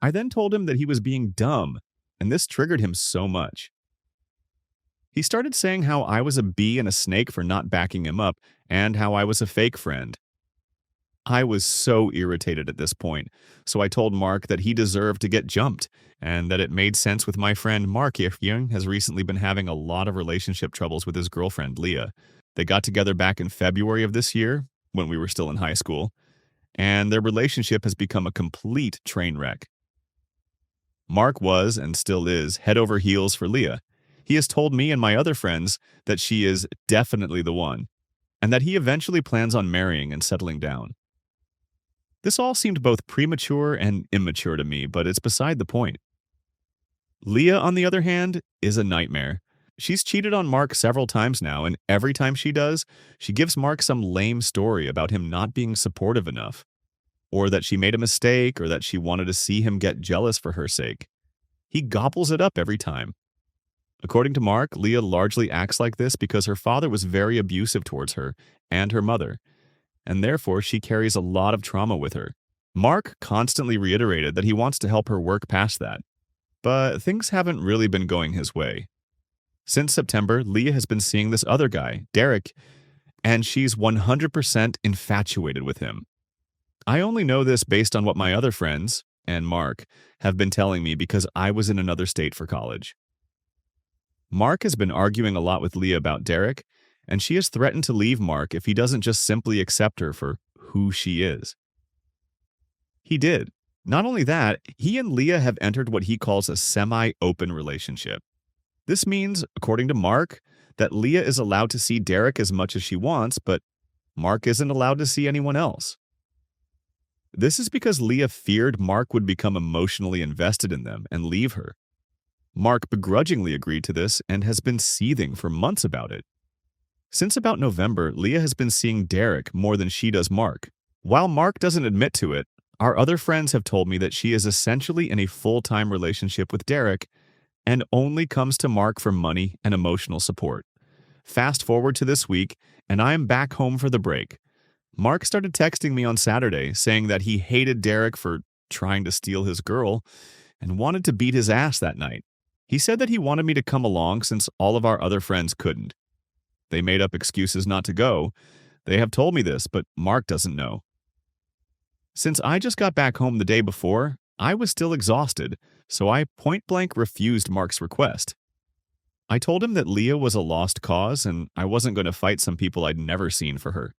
I then told him that he was being dumb, and this triggered him so much. He started saying how I was a bee and a snake for not backing him up, and how I was a fake friend. I was so irritated at this point, so I told Mark that he deserved to get jumped, and that it made sense with my friend Mark if Young has recently been having a lot of relationship troubles with his girlfriend Leah. They got together back in February of this year, when we were still in high school, and their relationship has become a complete train wreck. Mark was, and still is, head over heels for Leah. He has told me and my other friends that she is definitely the one, and that he eventually plans on marrying and settling down. This all seemed both premature and immature to me, but it's beside the point. Leah, on the other hand, is a nightmare. She's cheated on Mark several times now, and every time she does, she gives Mark some lame story about him not being supportive enough, or that she made a mistake, or that she wanted to see him get jealous for her sake. He gobbles it up every time. According to Mark, Leah largely acts like this because her father was very abusive towards her and her mother, and therefore she carries a lot of trauma with her. Mark constantly reiterated that he wants to help her work past that, but things haven't really been going his way. Since September, Leah has been seeing this other guy, Derek, and she's 100% infatuated with him. I only know this based on what my other friends, and Mark, have been telling me because I was in another state for college. Mark has been arguing a lot with Leah about Derek, and she has threatened to leave Mark if he doesn't just simply accept her for who she is. He did. Not only that, he and Leah have entered what he calls a semi-open relationship. This means, according to Mark, that Leah is allowed to see Derek as much as she wants, but Mark isn't allowed to see anyone else. This is because Leah feared Mark would become emotionally invested in them and leave her. Mark begrudgingly agreed to this and has been seething for months about it. Since about November, Leah has been seeing Derek more than she does Mark. While Mark doesn't admit to it, our other friends have told me that she is essentially in a full-time relationship with Derek and only comes to Mark for money and emotional support. Fast forward to this week, and I am back home for the break. Mark started texting me on Saturday saying that he hated Derek for trying to steal his girl and wanted to beat his ass that night. He said that he wanted me to come along since all of our other friends couldn't. They made up excuses not to go. They have told me this, but Mark doesn't know. Since I just got back home the day before, I was still exhausted, so I point-blank refused Mark's request. I told him that Leah was a lost cause and I wasn't going to fight some people I'd never seen for her.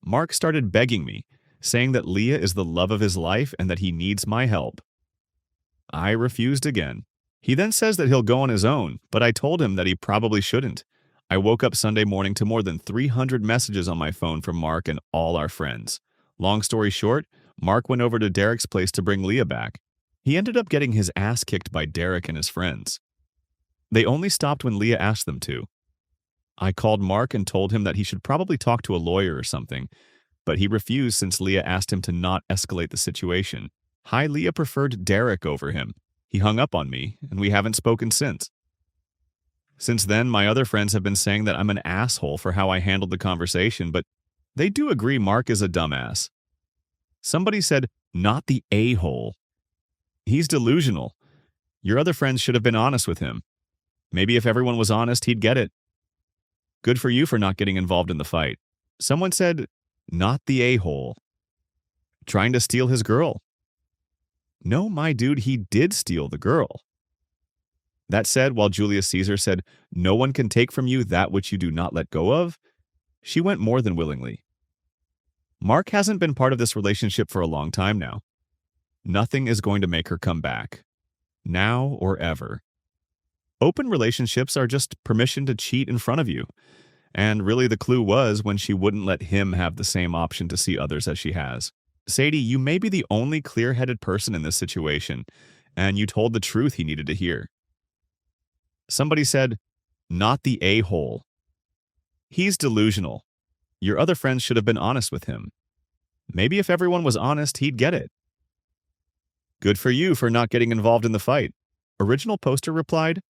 Mark started begging me, saying that Leah is the love of his life and that he needs my help. I refused again. He then says that he'll go on his own, but I told him that he probably shouldn't. I woke up Sunday morning to more than 300 messages on my phone from Mark and all our friends. Long story short, Mark went over to Derek's place to bring Leah back. He ended up getting his ass kicked by Derek and his friends. They only stopped when Leah asked them to. I called Mark and told him that he should probably talk to a lawyer or something, but he refused since Leah asked him to not escalate the situation. Leah preferred Derek over him. He hung up on me, and we haven't spoken since. Since then, my other friends have been saying that I'm an asshole for how I handled the conversation, but they do agree Mark is a dumbass. Somebody said, not the a-hole. He's delusional. Your other friends should have been honest with him. Maybe if everyone was honest, he'd get it. Good for you for not getting involved in the fight. Someone said, not the a-hole. Trying to steal his girl. No, my dude, he did steal the girl. That said, while Julius Caesar said, no one can take from you that which you do not let go of, she went more than willingly. Mark hasn't been part of this relationship for a long time now. Nothing is going to make her come back. Now or ever. Open relationships are just permission to cheat in front of you. And really the clue was when she wouldn't let him have the same option to see others as she has. Sadie, you may be the only clear-headed person in this situation, and you told the truth he needed to hear. Somebody said, not the a-hole. He's delusional. Your other friends should have been honest with him. Maybe if everyone was honest, he'd get it. Good for you for not getting involved in the fight. Original poster replied,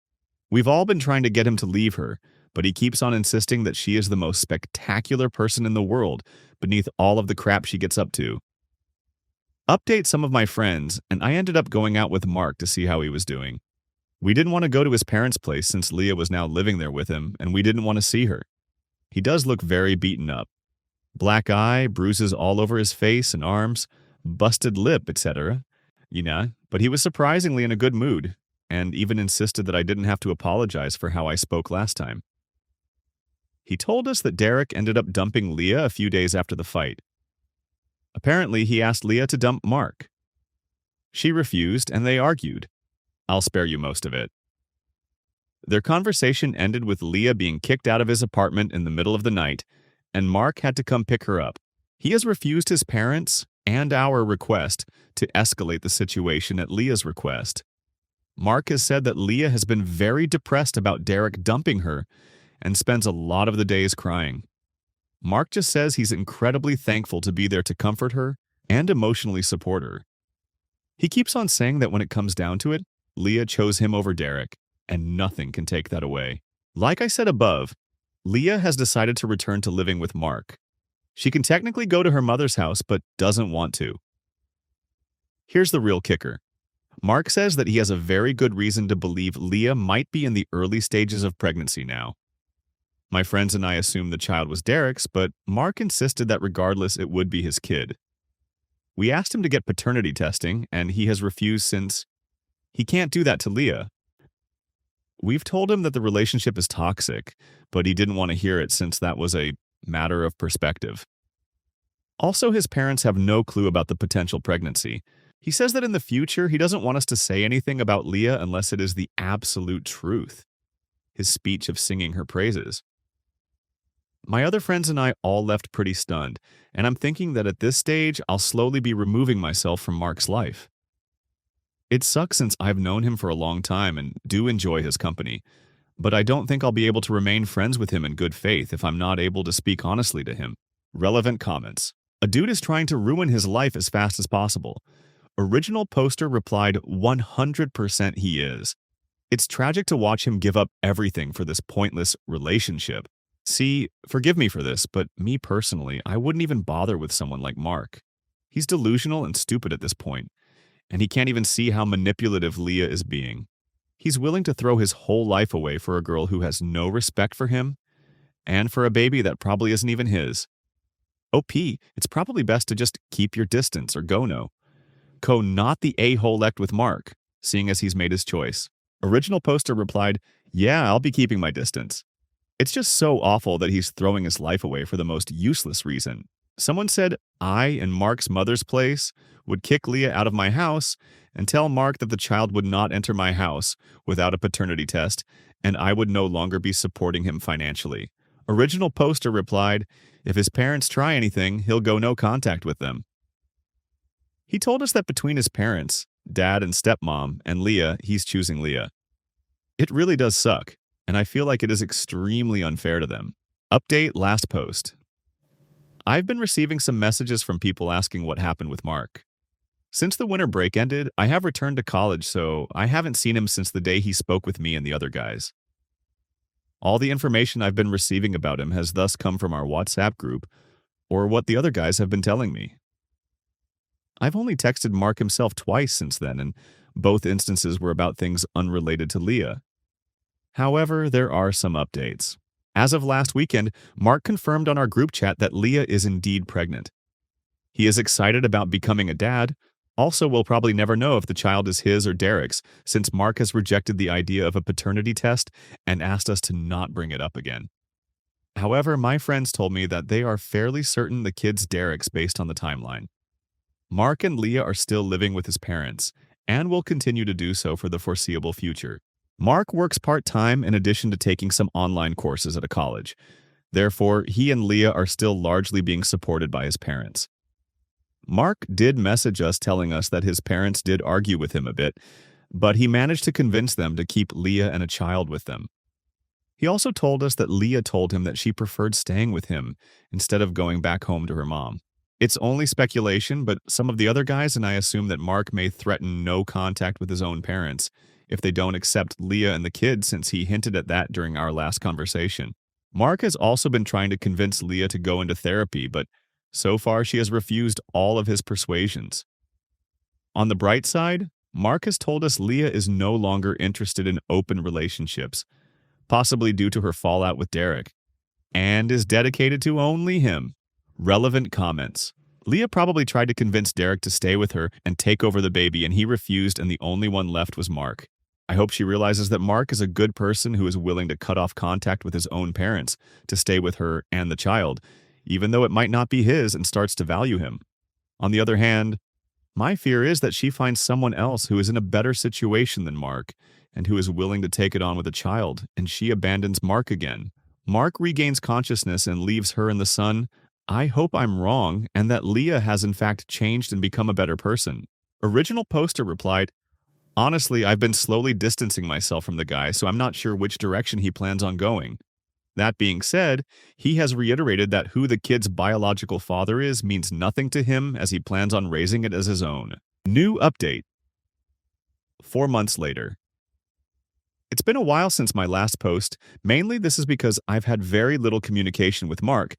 we've all been trying to get him to leave her, but he keeps on insisting that she is the most spectacular person in the world beneath all of the crap she gets up to. Update some of my friends, and I ended up going out with Mark to see how he was doing. We didn't want to go to his parents' place since Leah was now living there with him, and we didn't want to see her. He does look very beaten up. Black eye, bruises all over his face and arms, busted lip, etc. But he was surprisingly in a good mood, and even insisted that I didn't have to apologize for how I spoke last time. He told us that Derek ended up dumping Leah a few days after the fight. Apparently, he asked Leah to dump Mark. She refused, and they argued. I'll spare you most of it. Their conversation ended with Leah being kicked out of his apartment in the middle of the night, and Mark had to come pick her up. He has refused his parents' and our request to escalate the situation at Leah's request. Mark has said that Leah has been very depressed about Derek dumping her and spends a lot of the days crying. Mark just says he's incredibly thankful to be there to comfort her and emotionally support her. He keeps on saying that when it comes down to it, Leah chose him over Derek, and nothing can take that away. Like I said above, Leah has decided to return to living with Mark. She can technically go to her mother's house, but doesn't want to. Here's the real kicker. Mark says that he has a very good reason to believe Leah might be in the early stages of pregnancy now. My friends and I assumed the child was Derek's, but Mark insisted that regardless it would be his kid. We asked him to get paternity testing, and he has refused since he can't do that to Leah. We've told him that the relationship is toxic, but he didn't want to hear it since that was a matter of perspective. Also, his parents have no clue about the potential pregnancy. He says that in the future, he doesn't want us to say anything about Leah unless it is the absolute truth. His speech of singing her praises. My other friends and I all left pretty stunned, and I'm thinking that at this stage, I'll slowly be removing myself from Mark's life. It sucks since I've known him for a long time and do enjoy his company, but I don't think I'll be able to remain friends with him in good faith if I'm not able to speak honestly to him. Relevant comments. A dude is trying to ruin his life as fast as possible. Original poster replied 100% he is. It's tragic to watch him give up everything for this pointless relationship. See, forgive me for this, but me personally, I wouldn't even bother with someone like Mark. He's delusional and stupid at this point, and he can't even see how manipulative Leah is being. He's willing to throw his whole life away for a girl who has no respect for him, and for a baby that probably isn't even his. OP, it's probably best to just keep your distance or go no. Co not the a-hole-ect with Mark, seeing as he's made his choice. Original poster replied, yeah, I'll be keeping my distance. It's just so awful that he's throwing his life away for the most useless reason. Someone said, I, in Mark's mother's place, would kick Leah out of my house and tell Mark that the child would not enter my house without a paternity test, and I would no longer be supporting him financially. Original poster replied, if his parents try anything, he'll go no contact with them. He told us that between his parents, dad and stepmom, and Leah, he's choosing Leah. It really does suck, and I feel like it is extremely unfair to them. Update last post. I've been receiving some messages from people asking what happened with Mark. Since the winter break ended, I have returned to college, so I haven't seen him since the day he spoke with me and the other guys. All the information I've been receiving about him has thus come from our WhatsApp group, or what the other guys have been telling me. I've only texted Mark himself twice since then, and both instances were about things unrelated to Leah. However, there are some updates. As of last weekend, Mark confirmed on our group chat that Leah is indeed pregnant. He is excited about becoming a dad. Also, we'll probably never know if the child is his or Derek's, since Mark has rejected the idea of a paternity test and asked us to not bring it up again. However, my friends told me that they are fairly certain the kid's Derek's based on the timeline. Mark and Leah are still living with his parents, and will continue to do so for the foreseeable future. Mark works part-time in addition to taking some online courses at a college. Therefore, he and Leah are still largely being supported by his parents. Mark did message us telling us that his parents did argue with him a bit, but he managed to convince them to keep Leah and a child with them. He also told us that Leah told him that she preferred staying with him instead of going back home to her mom. It's only speculation, but some of the other guys and I assume that Mark may threaten no contact with his own parents if they don't accept Leah and the kids, since he hinted at that during our last conversation. Mark has also been trying to convince Leah to go into therapy, but so far she has refused all of his persuasions. On the bright side, Mark has told us Leah is no longer interested in open relationships, possibly due to her fallout with Derek, and is dedicated to only him. Relevant comments. Leah probably tried to convince Derek to stay with her and take over the baby, and he refused, and the only one left was Mark. I hope she realizes that Mark is a good person who is willing to cut off contact with his own parents to stay with her and the child, even though it might not be his, and starts to value him. On the other hand, my fear is that she finds someone else who is in a better situation than Mark and who is willing to take it on with a child, and she abandons Mark again. Mark regains consciousness and leaves her and the son. I hope I'm wrong and that Leah has in fact changed and become a better person. Original poster replied, "Honestly, I've been slowly distancing myself from the guy, so I'm not sure which direction he plans on going. That being said, he has reiterated that who the kid's biological father is means nothing to him as he plans on raising it as his own." New update. 4 months later. It's been a while since my last post. Mainly this is because I've had very little communication with Mark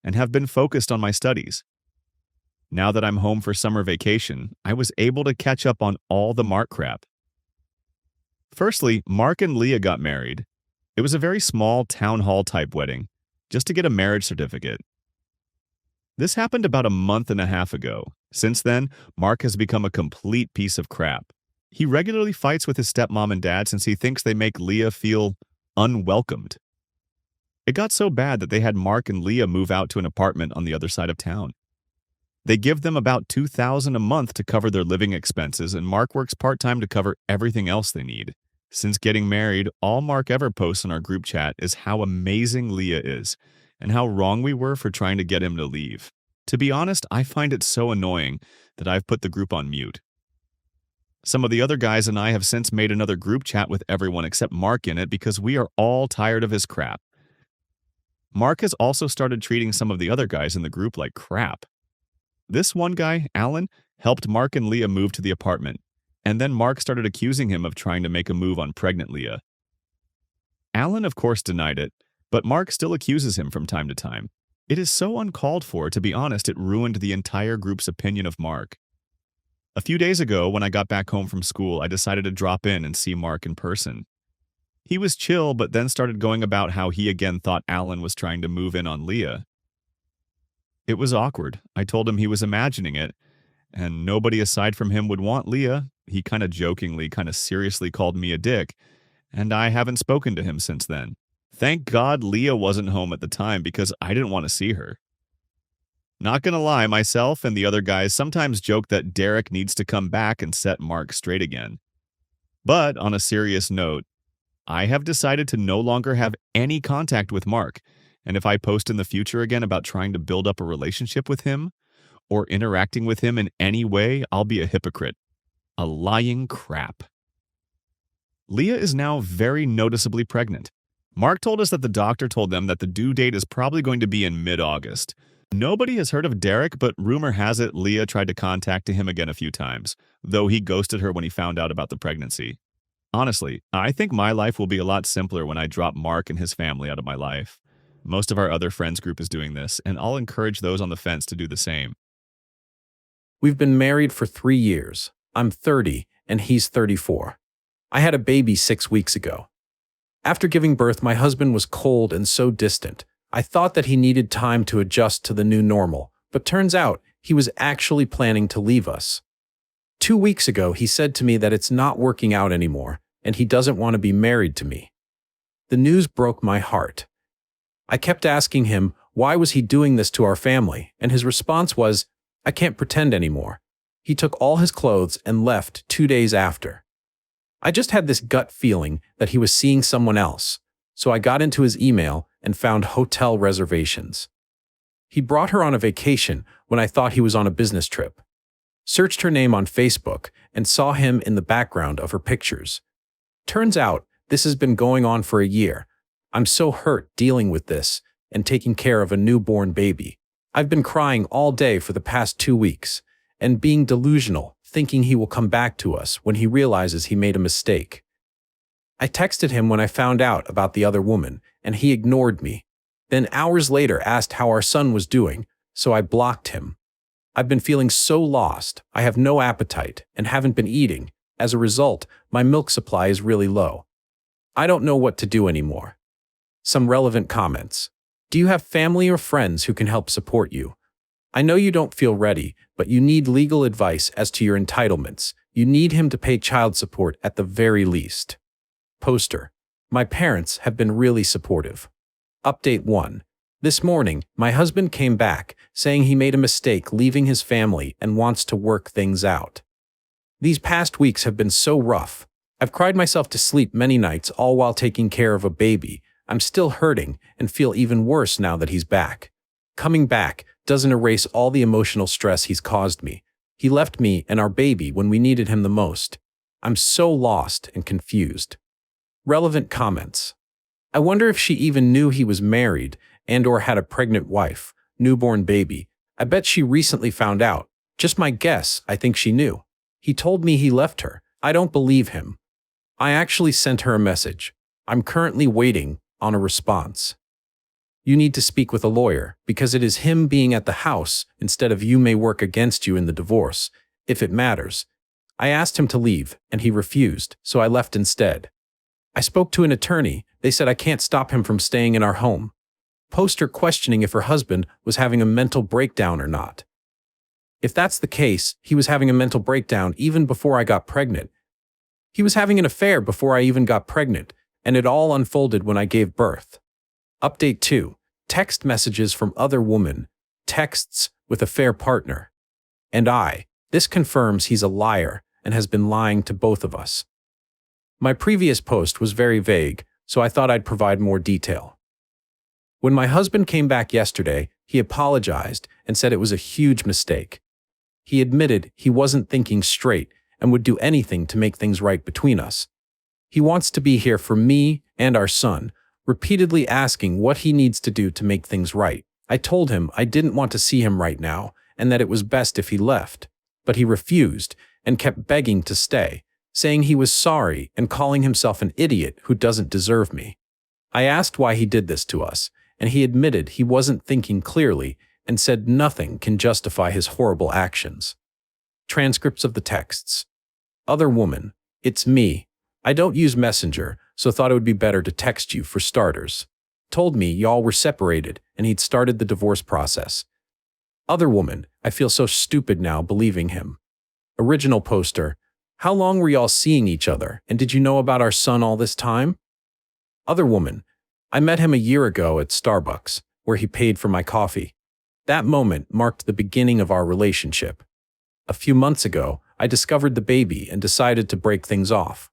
and have been focused on my studies. Now that I'm home for summer vacation, I was able to catch up on all the Mark crap. Firstly, Mark and Leah got married. It was a very small town hall type wedding, just to get a marriage certificate. This happened about a month and a half ago. Since then, Mark has become a complete piece of crap. He regularly fights with his stepmom and dad since he thinks they make Leah feel unwelcomed. It got so bad that they had Mark and Leah move out to an apartment on the other side of town. They give them about $2,000 a month to cover their living expenses, and Mark works part-time to cover everything else they need. Since getting married, all Mark ever posts in our group chat is how amazing Leah is, and how wrong we were for trying to get him to leave. To be honest, I find it so annoying that I've put the group on mute. Some of the other guys and I have since made another group chat with everyone except Mark in it because we are all tired of his crap. Mark has also started treating some of the other guys in the group like crap. This one guy, Alan, helped Mark and Leah move to the apartment, and then Mark started accusing him of trying to make a move on pregnant Leah. Alan, of course, denied it, but Mark still accuses him from time to time. It is so uncalled for, to be honest, it ruined the entire group's opinion of Mark. A few days ago, when I got back home from school, I decided to drop in and see Mark in person. He was chill, but then started going about how he again thought Alan was trying to move in on Leah. It was awkward. I told him he was imagining it, and nobody aside from him would want Leah. He kind of jokingly, kind of seriously called me a dick, and I haven't spoken to him since then. Thank God Leah wasn't home at the time because I didn't want to see her. Not gonna lie, myself and the other guys sometimes joke that Derek needs to come back and set Mark straight again. But on a serious note, I have decided to no longer have any contact with Mark, and if I post in the future again about trying to build up a relationship with him or interacting with him in any way, I'll be a hypocrite. A lying crap. Leah is now very noticeably pregnant. Mark told us that the doctor told them that the due date is probably going to be in mid-August. Nobody has heard of Derek, but rumor has it Leah tried to contact him again a few times, though he ghosted her when he found out about the pregnancy. Honestly, I think my life will be a lot simpler when I drop Mark and his family out of my life. Most of our other friends group is doing this, and I'll encourage those on the fence to do the same. We've been married for 3 years. I'm 30, and he's 34. I had a baby 6 weeks ago. After giving birth, my husband was cold and so distant. I thought that he needed time to adjust to the new normal, but turns out he was actually planning to leave us. 2 weeks ago, he said to me that it's not working out anymore, and he doesn't want to be married to me. The news broke my heart. I kept asking him, why was he doing this to our family? And his response was, I can't pretend anymore. He took all his clothes and left 2 days after. I just had this gut feeling that he was seeing someone else, so I got into his email and found hotel reservations. He brought her on a vacation when I thought he was on a business trip. Searched her name on Facebook and saw him in the background of her pictures. Turns out, this has been going on for a year. I'm so hurt dealing with this and taking care of a newborn baby. I've been crying all day for the past 2 weeks and being delusional, thinking he will come back to us when he realizes he made a mistake. I texted him when I found out about the other woman, and he ignored me. Then hours later asked how our son was doing, so I blocked him. I've been feeling so lost, I have no appetite and haven't been eating. As a result, my milk supply is really low. I don't know what to do anymore. Some relevant comments. Do you have family or friends who can help support you? I know you don't feel ready, but you need legal advice as to your entitlements. You need him to pay child support at the very least. Poster. My parents have been really supportive. Update 1. This morning, my husband came back, saying he made a mistake leaving his family and wants to work things out. These past weeks have been so rough. I've cried myself to sleep many nights, all while taking care of a baby. I'm still hurting and feel even worse now that he's back. Coming back doesn't erase all the emotional stress he's caused me. He left me and our baby when we needed him the most. I'm so lost and confused. Relevant comments. I wonder if she even knew he was married and/or had a pregnant wife, newborn baby. I bet she recently found out. Just my guess, I think she knew. He told me he left her. I don't believe him. I actually sent her a message. I'm currently waiting on a response. You need to speak with a lawyer because it is him being at the house instead of you may work against you in the divorce, if it matters. I asked him to leave and he refused, so I left instead. I spoke to an attorney. They said I can't stop him from staying in our home. Poster questioning if her husband was having a mental breakdown or not. If that's the case, he was having a mental breakdown even before I got pregnant. He was having an affair before I even got pregnant, and it all unfolded when I gave birth. Update 2. Text messages from other woman. Texts with affair partner. And this confirms he's a liar and has been lying to both of us. My previous post was very vague, so I thought I'd provide more detail. When my husband came back yesterday, he apologized and said it was a huge mistake. He admitted he wasn't thinking straight and would do anything to make things right between us. He wants to be here for me and our son, repeatedly asking what he needs to do to make things right. I told him I didn't want to see him right now and that it was best if he left, but he refused and kept begging to stay, saying he was sorry and calling himself an idiot who doesn't deserve me. I asked why he did this to us, and he admitted he wasn't thinking clearly and said nothing can justify his horrible actions. Transcripts of the texts. Other woman. It's me. I don't use Messenger, so thought it would be better to text you for starters. Told me y'all were separated and he'd started the divorce process. Other woman. I feel so stupid now believing him. Original poster. How long were y'all seeing each other, and did you know about our son all this time? Other woman. I met him a year ago at Starbucks, where he paid for my coffee. That moment marked the beginning of our relationship. A few months ago, I discovered the baby and decided to break things off.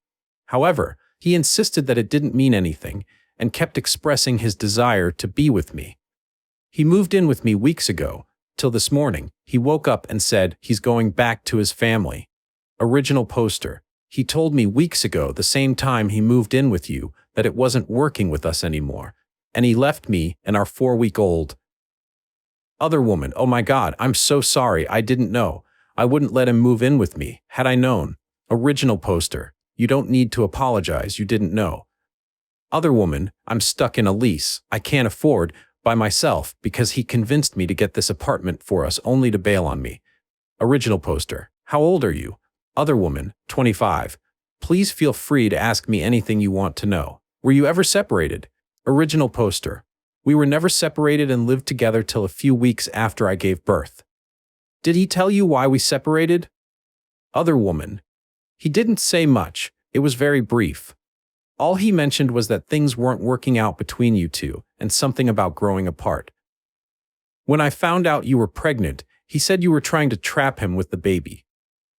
However, he insisted that it didn't mean anything and kept expressing his desire to be with me. He moved in with me weeks ago, till this morning. He woke up and said he's going back to his family. Original poster. He told me weeks ago, the same time he moved in with you, that it wasn't working with us anymore, and he left me and our 4-week-old. Other woman. Oh my God, I'm so sorry, I didn't know. I wouldn't let him move in with me, had I known. Original poster. You don't need to apologize, you didn't know. Other woman. I'm stuck in a lease. I can't afford by myself because he convinced me to get this apartment for us only to bail on me. Original poster. How old are you? Other woman. 25. Please feel free to ask me anything you want to know. Were you ever separated? Original poster. We were never separated and lived together till a few weeks after I gave birth. Did he tell you why we separated? Other woman. He didn't say much. It was very brief. All he mentioned was that things weren't working out between you two and something about growing apart. When I found out you were pregnant, he said you were trying to trap him with the baby.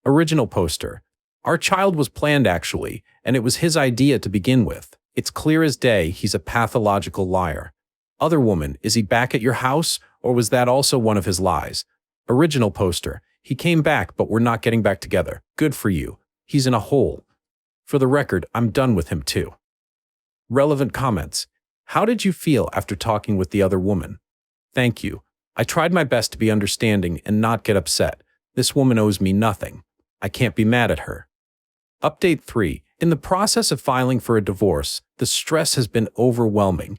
Original poster. Our child was planned actually, and it was his idea to begin with. It's clear as day he's a pathological liar. Other woman. Is he back at your house, or was that also one of his lies? Original poster. He came back, but we're not getting back together. Good for you. He's in a hole. For the record, I'm done with him too. Relevant comments. How did you feel after talking with the other woman? Thank you. I tried my best to be understanding and not get upset. This woman owes me nothing. I can't be mad at her. Update 3. In the process of filing for a divorce, the stress has been overwhelming.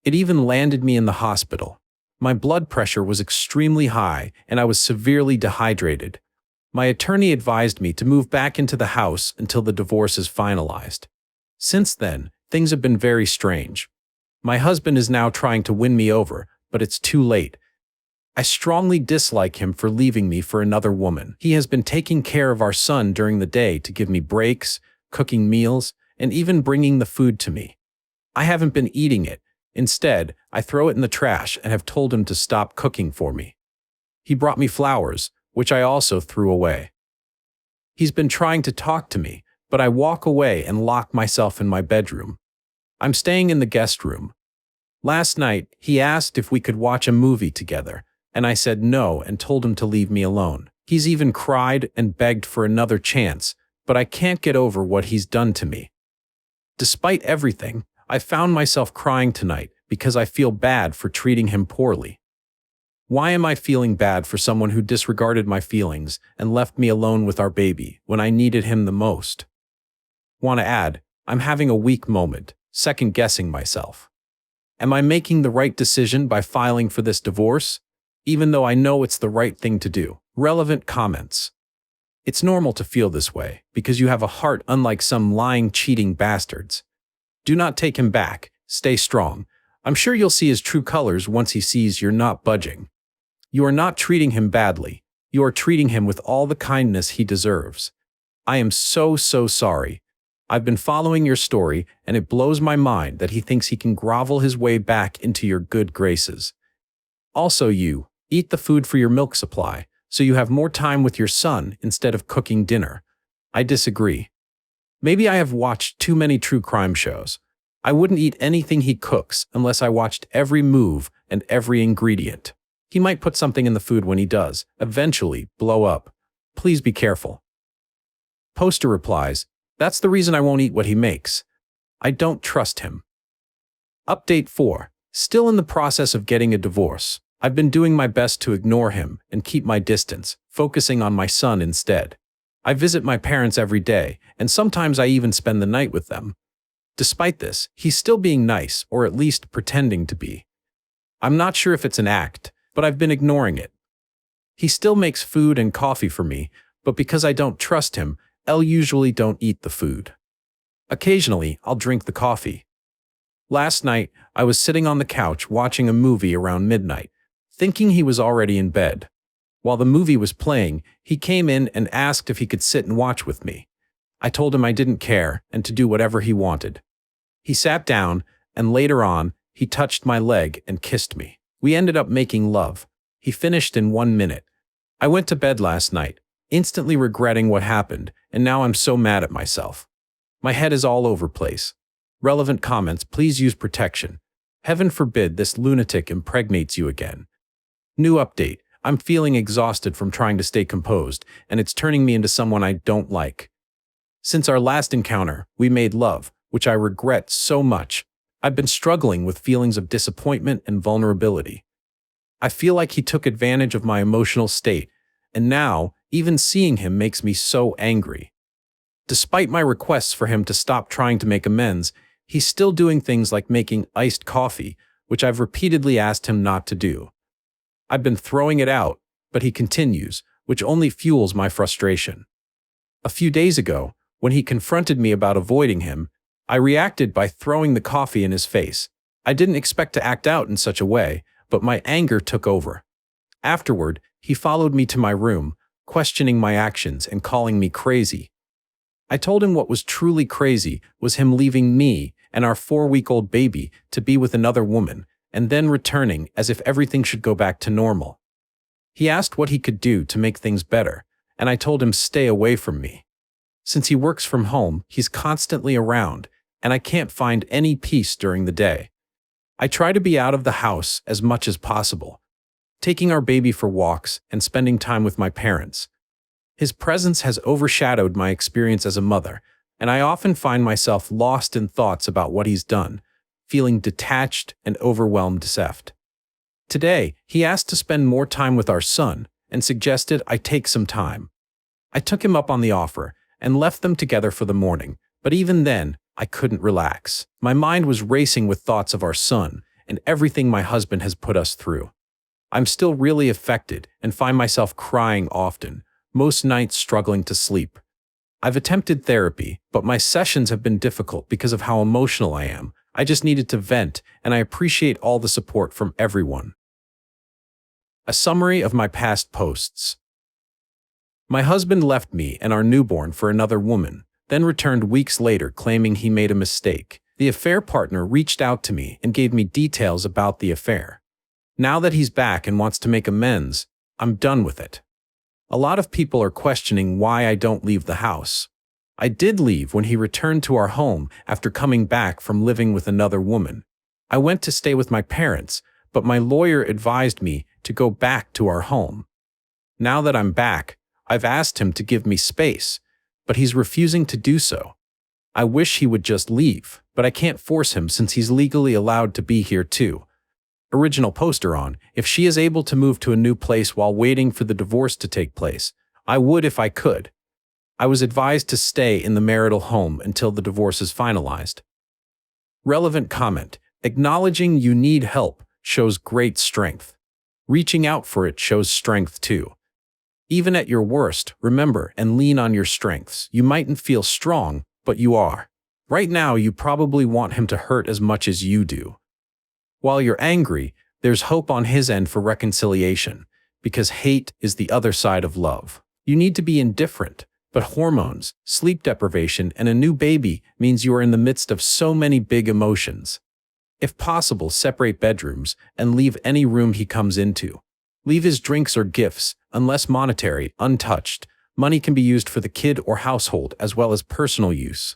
It even landed me in the hospital. My blood pressure was extremely high, and I was severely dehydrated. My attorney advised me to move back into the house until the divorce is finalized. Since then, things have been very strange. My husband is now trying to win me over, but it's too late. I strongly dislike him for leaving me for another woman. He has been taking care of our son during the day to give me breaks, cooking meals, and even bringing the food to me. I haven't been eating it. Instead, I throw it in the trash and have told him to stop cooking for me. He brought me flowers, which I also threw away. He's been trying to talk to me, but I walk away and lock myself in my bedroom. I'm staying in the guest room. Last night, he asked if we could watch a movie together, and I said no and told him to leave me alone. He's even cried and begged for another chance, but I can't get over what he's done to me. Despite everything, I found myself crying tonight because I feel bad for treating him poorly. Why am I feeling bad for someone who disregarded my feelings and left me alone with our baby when I needed him the most? Want to add, I'm having a weak moment, second-guessing myself. Am I making the right decision by filing for this divorce, even though I know it's the right thing to do? Relevant comments. It's normal to feel this way because you have a heart unlike some lying, cheating bastards. Do not take him back. Stay strong. I'm sure you'll see his true colors once he sees you're not budging. You are not treating him badly. You are treating him with all the kindness he deserves. I am so sorry. I've been following your story, and it blows my mind that he thinks he can grovel his way back into your good graces. Also, you eat the food for your milk supply, so you have more time with your son instead of cooking dinner. I disagree. Maybe I have watched too many true crime shows. I wouldn't eat anything he cooks unless I watched every move and every ingredient. He might put something in the food when he does, eventually blow up. Please be careful. Poster replies, that's the reason I won't eat what he makes. I don't trust him. Update 4. Still in the process of getting a divorce. I've been doing my best to ignore him and keep my distance, focusing on my son instead. I visit my parents every day, and sometimes I even spend the night with them. Despite this, he's still being nice, or at least pretending to be. I'm not sure if it's an act, but I've been ignoring it. He still makes food and coffee for me, but because I don't trust him, I'll usually don't eat the food. Occasionally, I'll drink the coffee. Last night, I was sitting on the couch watching a movie around midnight, thinking he was already in bed. While the movie was playing, he came in and asked if he could sit and watch with me. I told him I didn't care and to do whatever he wanted. He sat down, and later on, he touched my leg and kissed me. We ended up making love. He finished in 1 minute. I went to bed last night, instantly regretting what happened, and now I'm so mad at myself. My head is all over place. Relevant comments, please use protection. Heaven forbid this lunatic impregnates you again. New update. I'm feeling exhausted from trying to stay composed, and it's turning me into someone I don't like. Since our last encounter, we made love, which I regret so much. I've been struggling with feelings of disappointment and vulnerability. I feel like he took advantage of my emotional state, and now, even seeing him makes me so angry. Despite my requests for him to stop trying to make amends, he's still doing things like making iced coffee, which I've repeatedly asked him not to do. I've been throwing it out, but he continues, which only fuels my frustration. A few days ago, when he confronted me about avoiding him, I reacted by throwing the coffee in his face. I didn't expect to act out in such a way, but my anger took over. Afterward, he followed me to my room, questioning my actions and calling me crazy. I told him what was truly crazy was him leaving me and our 4-week-old baby to be with another woman, and then returning as if everything should go back to normal. He asked what he could do to make things better, and I told him stay away from me. Since he works from home, he's constantly around, and I can't find any peace during the day. I try to be out of the house as much as possible, taking our baby for walks and spending time with my parents. His presence has overshadowed my experience as a mother, and I often find myself lost in thoughts about what he's done, feeling detached and overwhelmed. Today, he asked to spend more time with our son and suggested I take some time. I took him up on the offer and left them together for the morning, but even then, I couldn't relax. My mind was racing with thoughts of our son and everything my husband has put us through. I'm still really affected and find myself crying often, most nights struggling to sleep. I've attempted therapy, but my sessions have been difficult because of how emotional I am. I just needed to vent, and I appreciate all the support from everyone. A summary of my past posts. My husband left me and our newborn for another woman, then returned weeks later claiming he made a mistake. The affair partner reached out to me and gave me details about the affair. Now that he's back and wants to make amends, I'm done with it. A lot of people are questioning why I don't leave the house. I did leave when he returned to our home after coming back from living with another woman. I went to stay with my parents, but my lawyer advised me to go back to our home. Now that I'm back, I've asked him to give me space, but he's refusing to do so. I wish he would just leave, but I can't force him since he's legally allowed to be here too. Original poster on, if she is able to move to a new place while waiting for the divorce to take place, I would if I could. I was advised to stay in the marital home until the divorce is finalized. Relevant comment. Acknowledging you need help shows great strength. Reaching out for it shows strength too. Even at your worst, remember and lean on your strengths. You mightn't feel strong, but you are. Right now, you probably want him to hurt as much as you do. While you're angry, there's hope on his end for reconciliation, because hate is the other side of love. You need to be indifferent, but hormones, sleep deprivation, and a new baby means you are in the midst of so many big emotions. If possible, separate bedrooms and leave any room he comes into. Leave his drinks or gifts, unless monetary, untouched. Money can be used for the kid or household as well as personal use.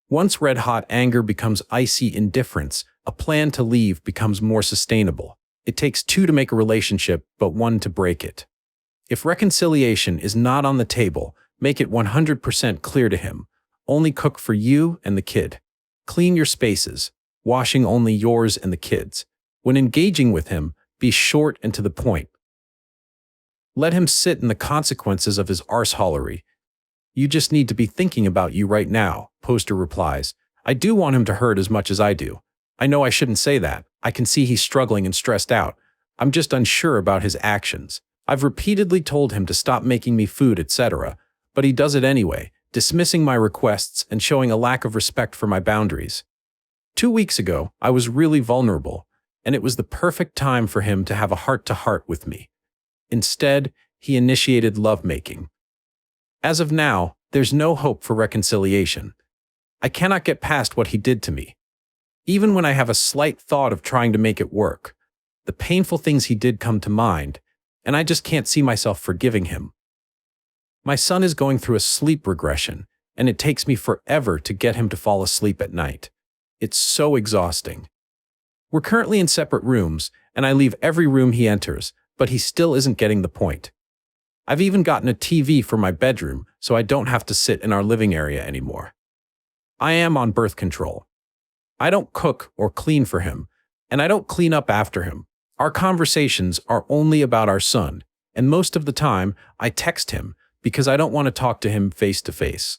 Once red-hot anger becomes icy indifference, a plan to leave becomes more sustainable. It takes two to make a relationship, but one to break it. If reconciliation is not on the table, make it 100% clear to him. Only cook for you and the kid. Clean your spaces, washing only yours and the kids. When engaging with him, be short and to the point. Let him sit in the consequences of his arseholery. You just need to be thinking about you right now, poster replies. I do want him to hurt as much as I do. I know I shouldn't say that. I can see he's struggling and stressed out. I'm just unsure about his actions. I've repeatedly told him to stop making me food, etc., but he does it anyway, dismissing my requests and showing a lack of respect for my boundaries. 2 weeks ago, I was really vulnerable, and it was the perfect time for him to have a heart-to-heart with me. Instead, he initiated lovemaking. As of now, there's no hope for reconciliation. I cannot get past what he did to me. Even when I have a slight thought of trying to make it work, the painful things he did come to mind, and I just can't see myself forgiving him. My son is going through a sleep regression, and it takes me forever to get him to fall asleep at night. It's so exhausting. We're currently in separate rooms, and I leave every room he enters, but he still isn't getting the point. I've even gotten a TV for my bedroom, so I don't have to sit in our living area anymore. I am on birth control. I don't cook or clean for him, and I don't clean up after him. Our conversations are only about our son, and most of the time, I text him because I don't want to talk to him face to face.